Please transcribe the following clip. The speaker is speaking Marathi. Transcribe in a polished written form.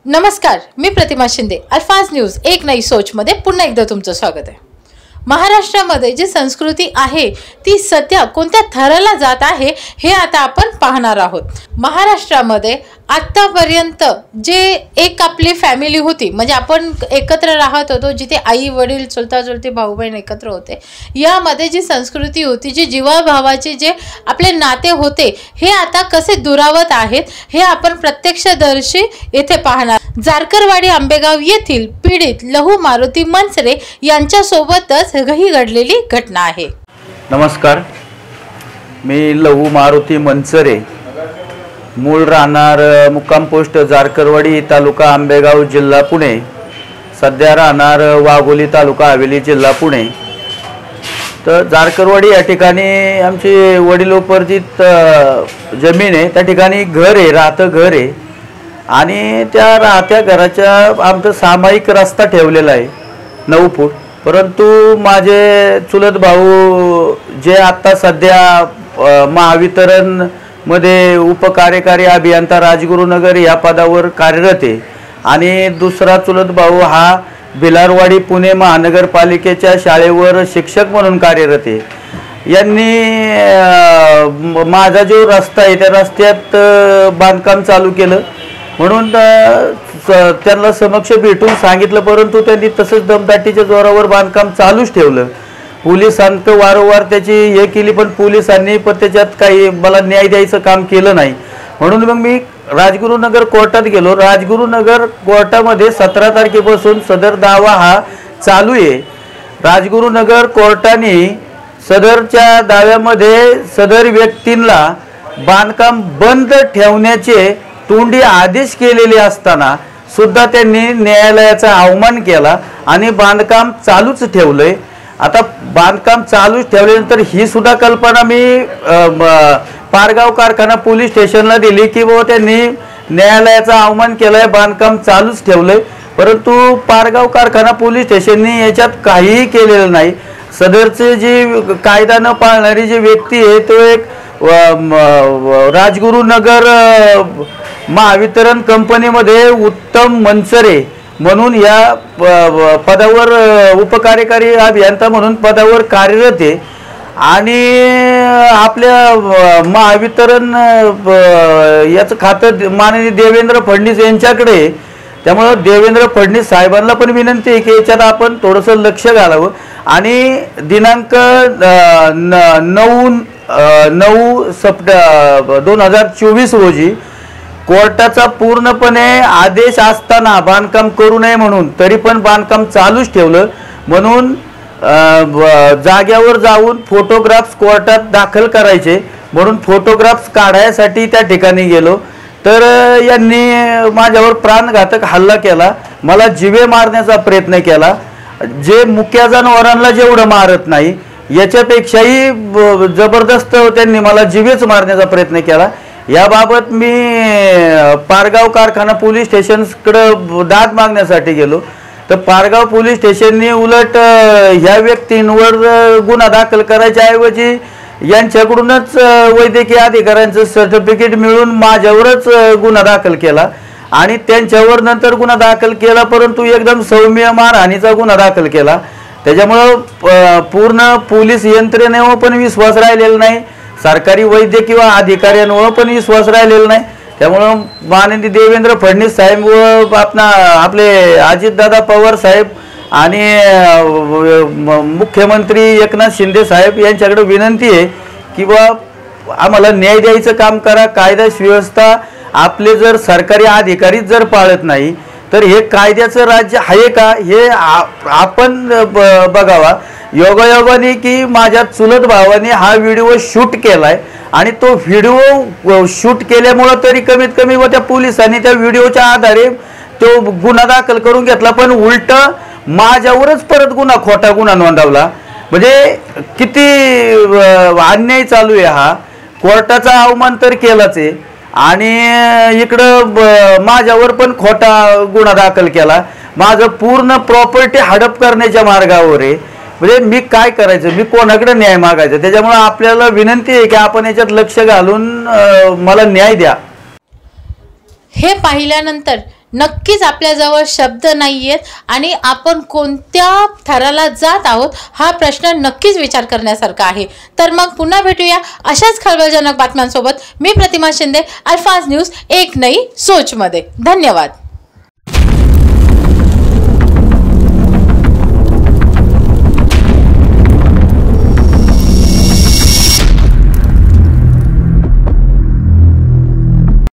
नमस्कार, मी प्रतिमा शिंदे. अल्फाज न्यूज एक नई सोच मध्ये पुन्हा एकदा तुमचं स्वागत आहे. महाराष्ट्रामध्ये जी संस्कृती आहे ती सध्या कोणत्या थराला जात आहे हे आता आपण पाहणार आहोत. महाराष्ट्रामध्ये आतापर्यंत जे एक आपली फॅमिली होती, म्हणजे आपण एकत्र राहत होतो, जिथे आई वडील चुलता चुलती भाऊ बहीण एकत्र होते, यामध्ये जी संस्कृती होती, जी जीवाभावाचे जे आपले नाते होते, हे आता कसे दुरावत आहेत हे आपण प्रत्यक्षदर्शी येथे पाहणार. जारकरवाडी आंबेगाव येथील पीडित लहू मारुती मनसरे यांच्या सोबतच ही घडलेली घटना आहे. नमस्कार, मी लहू मारुती मनसरे, मूळ राहणार मुक्काम पोस्ट जारकरवाडी, तालुका आंबेगाव, जिल्हा पुणे. सध्या राहणार वाघोली, तालुका हवेली, जिल्हा पुणे. तर जारकरवाडी या ठिकाणी आमची वडिलोपार्जित जमीन आहे. त्या ठिकाणी घर आहे, राहतं घर आहे, आणि त्या राहत्या घराच्या आमचं सामायिक रस्ता ठेवलेला आहे 9 फूट. परंतु माझे चुलत भाऊ जे आत्ता सध्या महावितरण मध्ये उपकार्यकारी अभियंता राजगुरुनगर या पदावर कार्यरत आहे, आणि दुसरा चुलत भाऊ हा भिलारवाडी पुणे महानगरपालिकेच्या शाळेवर शिक्षक म्हणून कार्यरत आहे. यांनी माझा जो रस्ता आहे त्या रस्त्यात बांधकाम चालू केलं म्हणून त्यांना समक्ष भेटून सांगितलं, परंतु त्यांनी तसंच दमदाटीच्या जोरावर बांधकाम चालूच ठेवलं. पोलिसांक वारंवार त्याची हे केली, पण पोलिसांनी पण त्याच्यात काही मला न्याय द्यायचं काम केलं नाही. म्हणून मग मी राजगुरुनगर कोर्टात गेलो. राजगुरुनगर कोर्टामध्ये 17 तारखेपासून सदर दावा हा चालू आहे. राजगुरुनगर कोर्टाने सदरच्या दाव्यामध्ये सदर व्यक्तींना बांधकाम बंद ठेवण्याचे तोंडी आदेश केलेले असताना सुद्धा त्यांनी न्यायालयाचा अवमान केला आणि बांधकाम चालूच ठेवलंय. आता बांधकाम चालूच ठेवल्यानंतर ही सुद्धा कल्पना मी पारगाव कारखाना पोलीस स्टेशनला दिली की बाबा त्यांनी न्यायालयाचा अवमान केलाय, बांधकाम चालूच ठेवलंय. परंतु पारगाव कारखाना पोलीस स्टेशनने याच्यात काहीही केलेलं नाही. सदरचे जी कायदा न पाळणारी जी व्यक्ती आहे तो एक राजगुरुनगर महावितरण कंपनीमध्ये उत्तम मनसरे म्हणून या पदावर उपकार्यकारी अभियंता म्हणून पदावर कार्यरत आहे, आणि आपल्या महावितरण याचं खातं माननीय देवेंद्र फडणवीस यांच्याकडे. त्यामुळं देवेंद्र फडणवीस साहेबांना पण विनंती आहे की याच्यात आपण थोडंसं लक्ष घालावं. आणि दिनांक 9 सप्टेंबर 2024 रोजी कोर्टाचा पूर्णपणे आदेश असताना बांधकाम करू नये म्हणून तरी पण बांधकाम चालूच ठेवलं. म्हणून जाग्यावर जाऊन फोटोग्राफ्स कोर्टात दाखल करायचे म्हणून फोटोग्राफ्स काढायसाठी त्या ठिकाणी गेलो, तर यांनी माझ्यावर प्राणघातक हल्ला केला. मला जीवे मारण्याचा प्रयत्न केला. जे मुक्या जनावरांना जेवढं मारत नाही याच्यापेक्षाही जबरदस्त त्यांनी मला जीवेच मारण्याचा प्रयत्न केला. याबाबत मी पारगाव कारखाना पोलीस स्टेशनकडे दाद मागण्यासाठी गेलो, तर पारगाव पोलीस स्टेशनने उलट ह्या व्यक्तींवर गुन्हा दाखल करायच्या ऐवजी यांच्याकडूनच वैद्यकीय अधिकाऱ्यांचं सर्टिफिकेट मिळून माझ्यावरच गुन्हा दाखल केला, आणि त्यांच्यावर नंतर गुन्हा दाखल केला, परंतु एकदम सौम्य मारहाणीचा गुन्हा दाखल केला. त्याच्यामुळं पूर्ण पोलीस यंत्रणेवर पण विश्वास राहिलेला नाही, सरकारी वैद्य किंवा अधिकाऱ्यांवर पण विश्वास राहिलेला नाही. त्यामुळं माननीय देवेंद्र फडणवीस साहेब व आपले अजितदादा पवार साहेब आणि मुख्यमंत्री एकनाथ शिंदे साहेब यांच्याकडे विनंती आहे की बा आम्हाला न्याय द्यायचं काम करा. कायदा सुव्यवस्था आपले जर सरकारी अधिकारीच जर पाळत नाही तर हे कायद्याचं राज्य आहे का हे आपण बघावा. योगायोगाने की माझ्या चुलत भावाने हा व्हिडिओ शूट केलाय, आणि तो व्हिडिओ शूट केल्यामुळं तरी कमीत कमी व त्या पोलिसांनी त्या व्हिडिओच्या आधारे तो गुन्हा दाखल करून घेतला, पण उलट माझ्यावरच परत खोटा गुन्हा नोंदवला. म्हणजे किती अन्याय चालू आहे हा. कोर्टाचा अवमान तर केलाच आहे, आणि इकडं माझ्यावर पण खोटा गुन्हा दाखल केला. माझं पूर्ण प्रॉपर्टी हडप करण्याच्या मार्गावर आहे. म्हणजे मी काय करायचं, मी कोणाकडे न्याय मागायचं. त्याच्यामुळे आपल्याला विनंती आहे की आपण याच्यात लक्ष घालून मला न्याय द्या. हे पाहिल्यानंतर नक्कीच आपल्याजवळ शब्द नाही आहेत आणि आपण कोणत्या थराला जात आहोत हा प्रश्न नक्कीच विचार करण्यासारखा आहे. तर मग पुन्हा भेटूया अशाच खळबळजनक बातम्यांसोबत. मी प्रतिमा शिंदे, अल्फाज न्यूज एक नई सोच मध्ये. धन्यवाद.